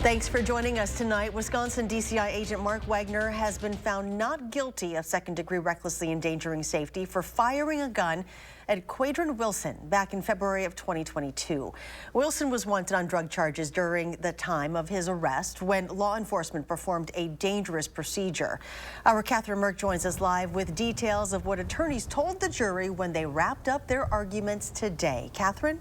Thanks for joining us tonight. Wisconsin DCI agent Mark Wagner has been found not guilty of second-degree recklessly endangering safety for firing a gun at Quadren Wilson back in February of 2022. Wilson was wanted on drug charges during the time of his arrest when law enforcement performed a dangerous procedure. Our Catherine Merck joins us live with details of what attorneys told the jury when they wrapped up their arguments today. Catherine?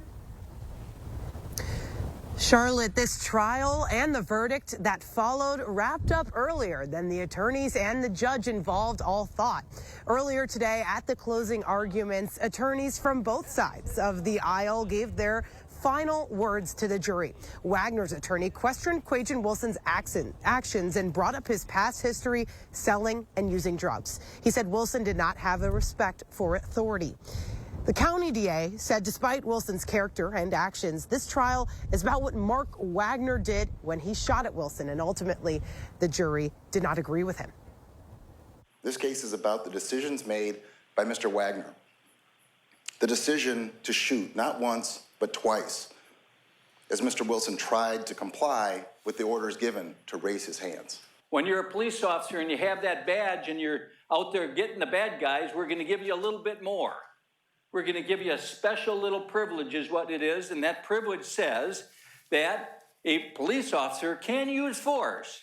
Charlotte, this trial and the verdict that followed wrapped up earlier than the attorneys and the judge involved all thought. Earlier today at the closing arguments, attorneys from both sides of the aisle gave their final words to the jury. Wagner's attorney questioned Quadren Wilson's actions and brought up his past history selling and using drugs. He said Wilson did not have a respect for authority. The county DA said despite Wilson's character and actions, this trial is about what Mark Wagner did when he shot at Wilson, and ultimately the jury did not agree with him. This case is about the decisions made by Mr. Wagner. The decision to shoot not once, but twice, as Mr. Wilson tried to comply with the orders given to raise his hands. When you're a police officer and you have that badge and you're out there getting the bad guys, we're going to give you a little bit more. We're going to give you a special little privilege is what it is, and that privilege says that a police officer can use force.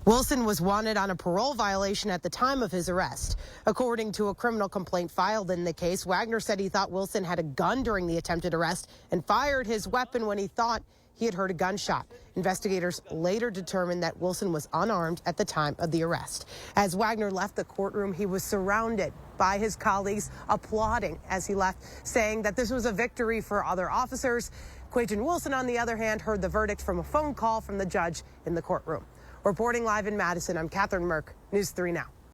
Wilson was wanted on a parole violation at the time of his arrest. According to a criminal complaint filed in the case, Wagner said he thought Wilson had a gun during the attempted arrest and fired his weapon when he thought he had heard a gunshot. Investigators later determined that Wilson was unarmed at the time of the arrest. As Wagner left the courtroom, he was surrounded by his colleagues applauding as he left, saying that this was a victory for other officers. Quadren Wilson, on the other hand, heard the verdict from a phone call from the judge in the courtroom. Reporting live in Madison, I'm Catherine Merck, News 3 Now.